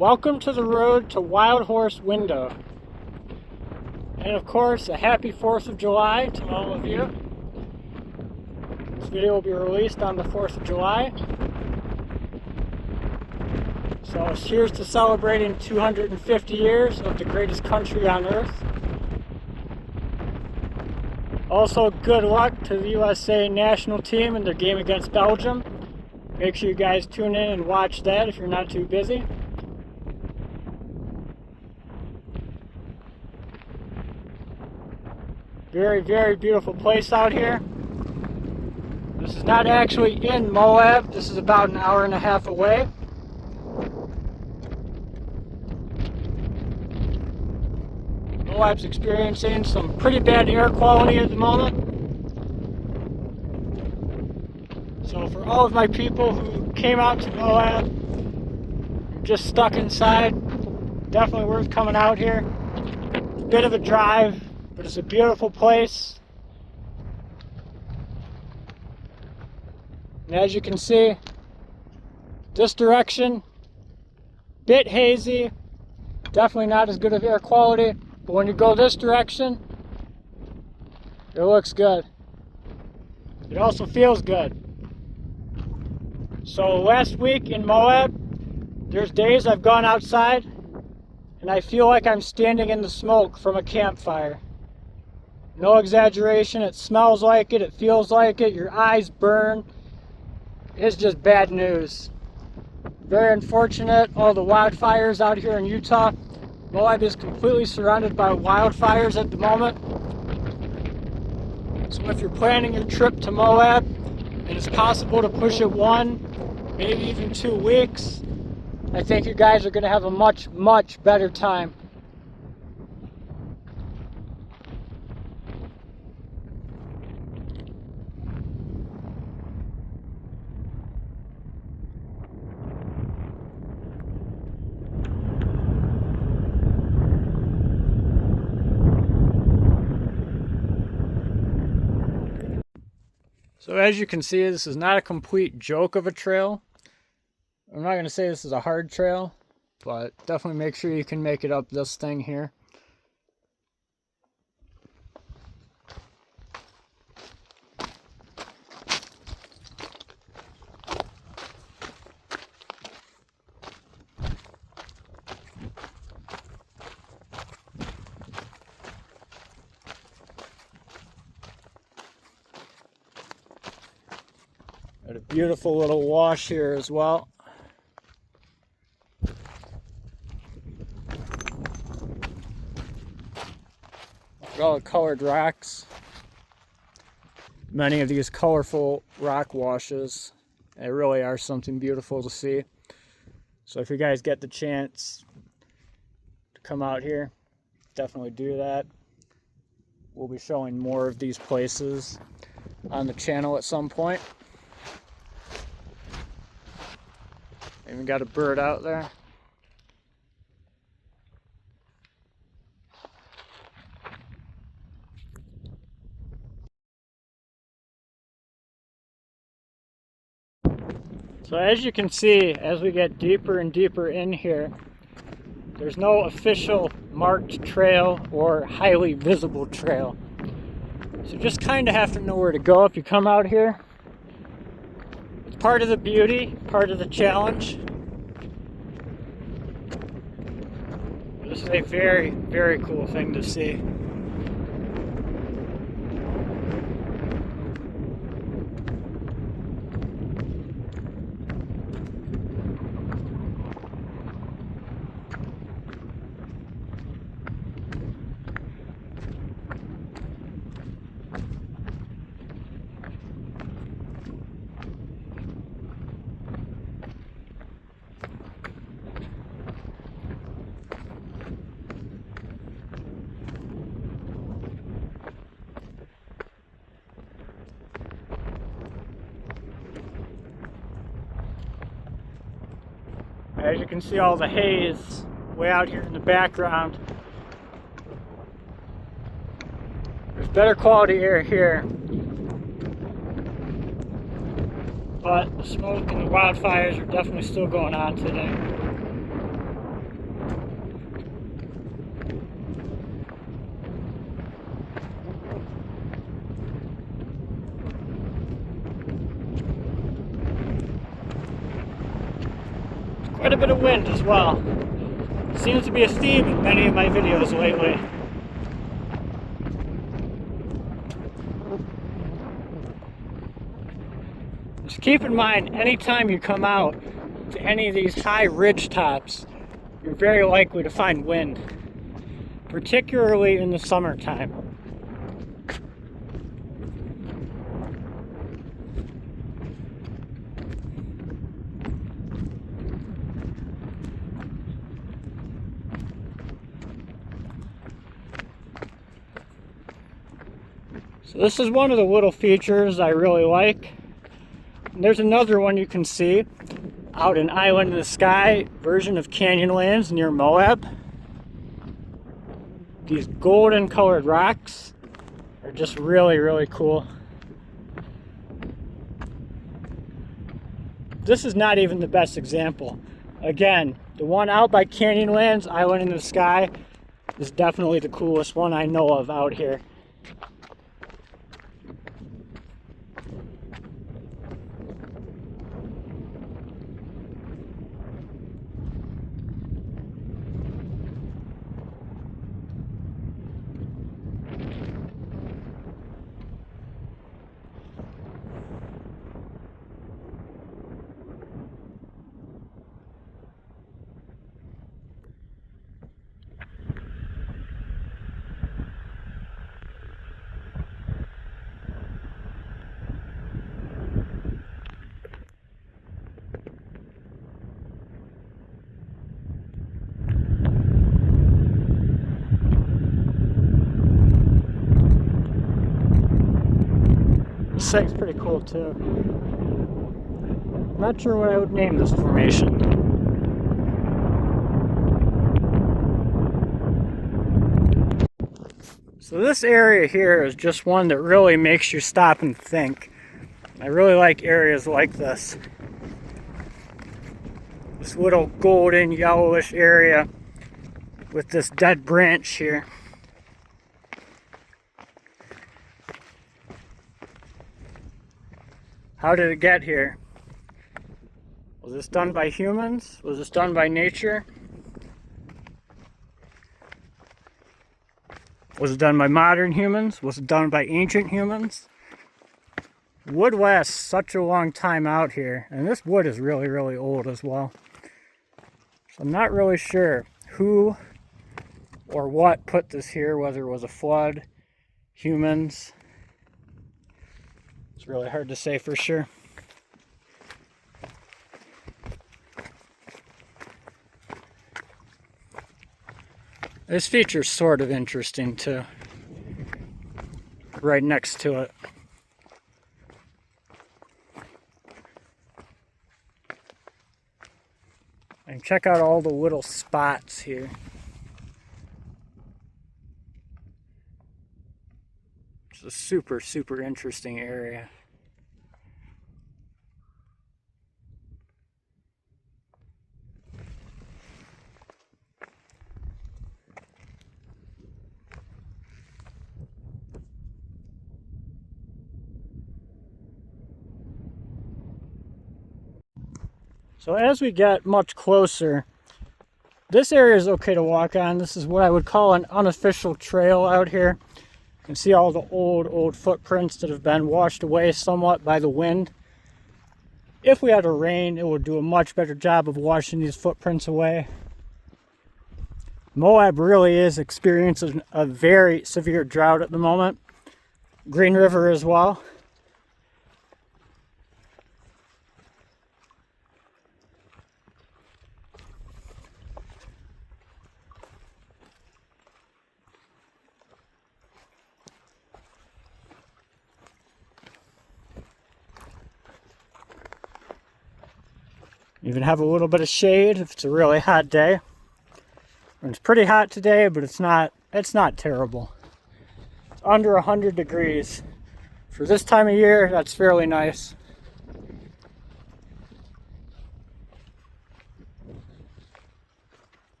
Welcome to the road to Wild Horse Window. And of course, a happy 4th of July to all of you. This video will be released on the 4th of July. So here's to celebrating 250 years of the greatest country on earth. Also, good luck to the USA national team in their game against Belgium. Make sure you guys tune in and watch that if you're not too busy. Very, very beautiful place out here. This is not actually in Moab. This is about an hour and a half away. Moab's experiencing some pretty bad air quality at the moment. So for all of my people who came out to Moab, you're just stuck inside, definitely worth coming out here. It's a bit of a drive, but it's a beautiful place. And as you can see, this direction, bit hazy, definitely not as good of air quality, but when you go this direction, it looks good. It also feels good. So last week in Moab, there's days I've gone outside and I feel like I'm standing in the smoke from a campfire. No exaggeration, it smells like it, it feels like it, your eyes burn. It's just bad news. Very unfortunate, all the wildfires out here in Utah. Moab is completely surrounded by wildfires at the moment. So if you're planning your trip to Moab, and it's possible to push it 1, maybe even 2 weeks, I think you guys are going to have a much, much better time. So as you can see, this is not a complete joke of a trail. I'm not going to say this is a hard trail, but definitely make sure you can make it up this thing here. Got a beautiful little wash here as well. Look at all the colored rocks. Many of these colorful rock washes. They really are something beautiful to see. So if you guys get the chance to come out here, definitely do that. We'll be showing more of these places on the channel at some point. Even got a bird out there. So as you can see, as we get deeper and deeper in here, there's no official marked trail or highly visible trail. So you just kind of have to know where to go if you come out here. It's part of the beauty, part of the challenge. This is a very, very cool thing to see. As you can see, all the haze way out here in the background. There's better quality air here, but the smoke and the wildfires are definitely still going on today. quite a bit of wind as well. Seems to be a theme in many of my videos lately. Just keep in mind, anytime you come out to any of these high ridge tops, you're very likely to find wind, particularly in the summertime. So this is one of the little features I really like. And there's another one you can see out in Island in the Sky version of Canyonlands near Moab. These golden colored rocks are just really, really cool. This is not even the best example. Again, the one out by Canyonlands, Island in the Sky, is definitely the coolest one I know of out here. This thing's pretty cool too. I'm not sure what I would name this formation. So this area here is just one that really makes you stop and think. I really like areas like this. This little golden yellowish area with this dead branch here. How did it get here? Was this done by humans? Was this done by nature? Was it done by modern humans? Was it done by ancient humans? Wood lasts such a long time out here, and this wood is really, really old as well. So I'm not really sure who or what put this here, whether it was a flood, humans. It's really hard to say for sure. This feature's sort of interesting too. Right next to it. And check out all the little spots here. It's a super, super interesting area. So as we get much closer, this area is okay to walk on. This is what I would call an unofficial trail out here. You can see all the old footprints that have been washed away somewhat by the wind. If we had a rain, it would do a much better job of washing these footprints away. Moab really is experiencing a very severe drought at the moment. Green River as well. Even have a little bit of shade if it's a really hot day. And it's pretty hot today, but it's not terrible. It's under 100 degrees. For this time of year, that's fairly nice.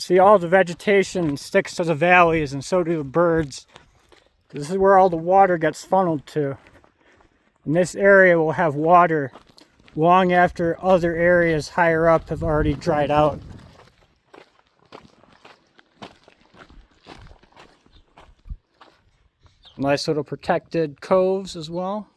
See, all the vegetation sticks to the valleys, and so do the birds. This is where all the water gets funneled to. And this area will have water long after other areas higher up have already dried out. Nice little protected coves as well.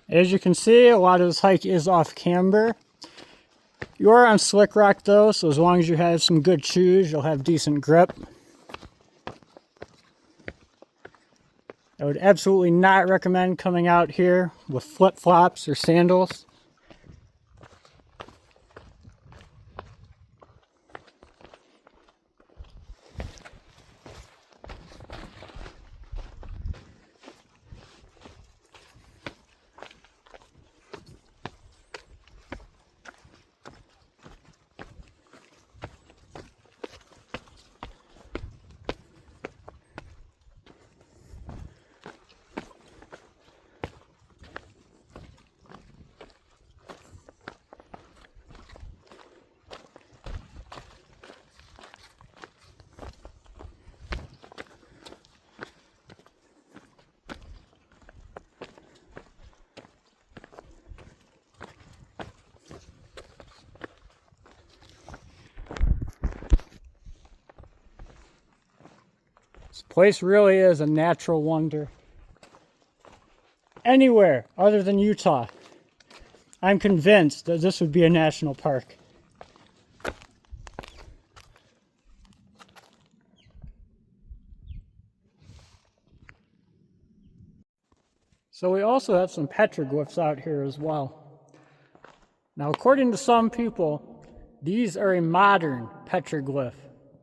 As you can see, a lot of this hike is off camber. You are on slick rock though, so as long as you have some good shoes, you'll have decent grip. I would absolutely not recommend coming out here with flip-flops or sandals. This place really is a natural wonder. Anywhere other than Utah, I'm convinced that this would be a national park. So we also have some petroglyphs out here as well. Now, according to some people, these are a modern petroglyph.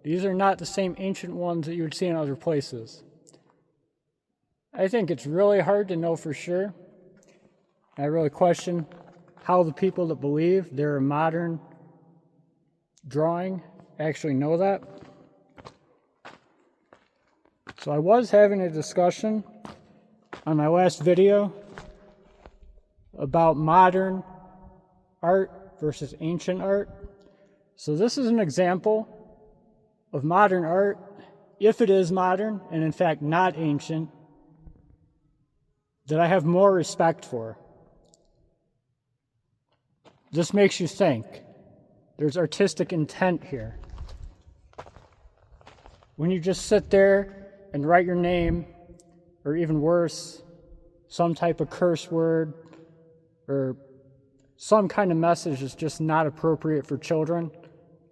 These are not the same ancient ones that you would see in other places. I think it's really hard to know for sure. I really question how the people that believe they're a modern drawing actually know that. So I was having a discussion on my last video about modern art versus ancient art. So this is an example of modern art, if it is modern and in fact not ancient, that I have more respect for. This makes you think. There's artistic intent here. When you just sit there and write your name, or even worse, some type of curse word, or some kind of message that's just not appropriate for children,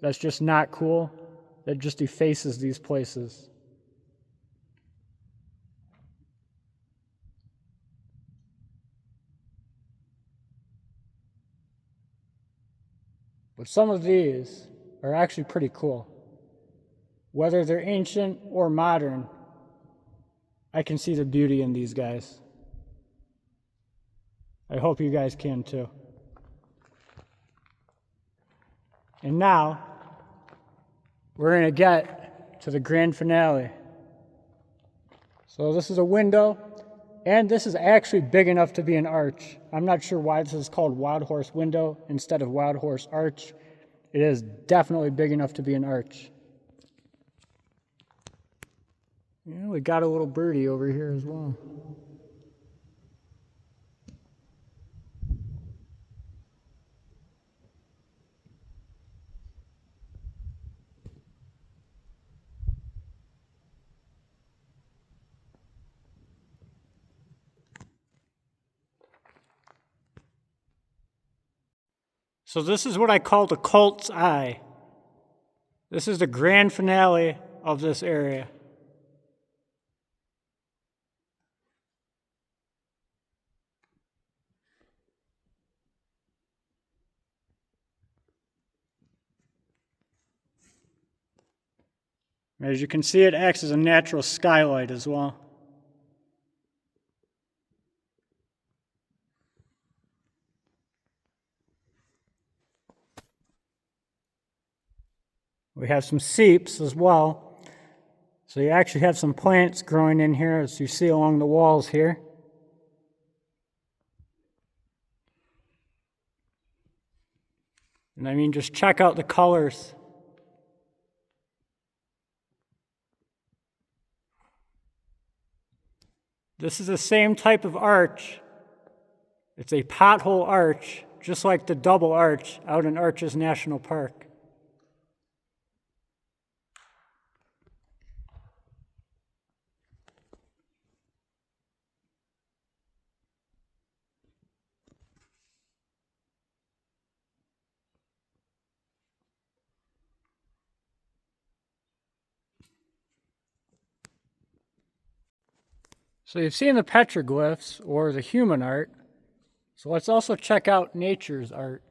that's just not cool, that just effaces these places. But some of these are actually pretty cool. Whether they're ancient or modern, I can see the beauty in these guys. I hope you guys can too. And now, we're going to get to the grand finale. So this is a window, and this is actually big enough to be an arch. I'm not sure why this is called Wild Horse Window instead of Wild Horse Arch. It is definitely big enough to be an arch. Yeah, we got a little birdie over here as well. So this is what I call the cult's eye. This is the grand finale of this area. As you can see, it acts as a natural skylight as well. We have some seeps as well. So you actually have some plants growing in here, as you see along the walls here. And I mean, just check out the colors. This is the same type of arch. It's a pothole arch, just like the double arch out in Arches National Park. So you've seen the petroglyphs, or the human art. So let's also check out nature's art.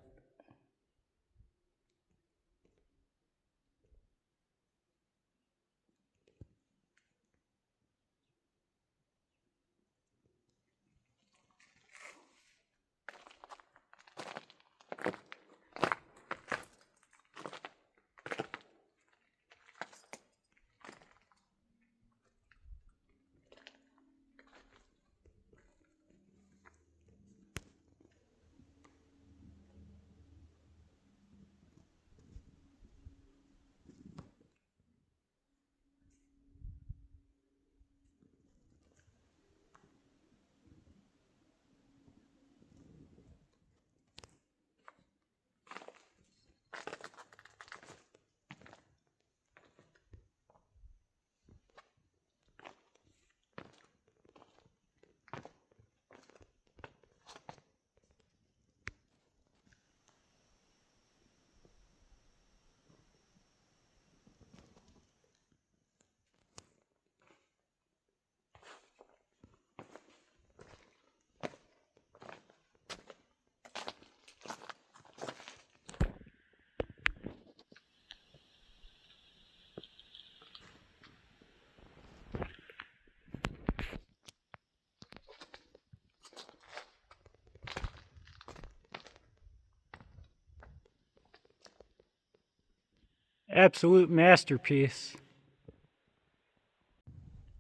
Absolute masterpiece.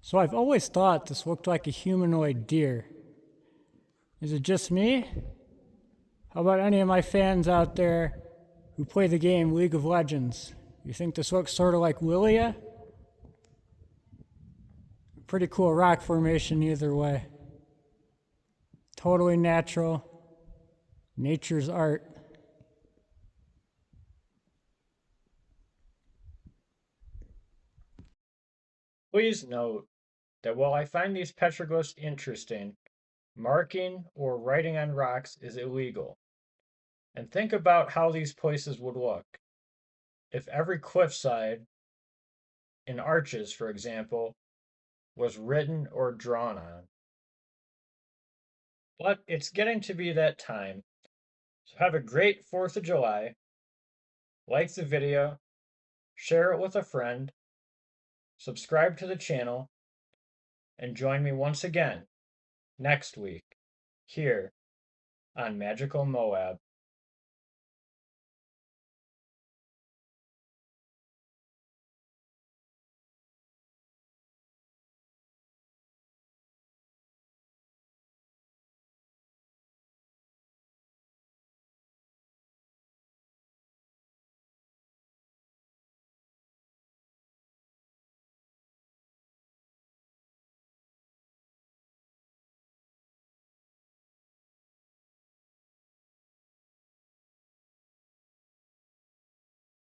So I've always thought this looked like a humanoid deer. Is it just me? How about any of my fans out there who play the game League of Legends? You think this looks sort of like Lillia? Pretty cool rock formation either way. Totally natural. Nature's art. Please note that while I find these petroglyphs interesting, marking or writing on rocks is illegal. And think about how these places would look if every cliffside, in Arches for example, was written or drawn on. But it's getting to be that time, so have a great 4th of July, like the video, share it with a friend, subscribe to the channel, and join me once again next week here on Magical Moab.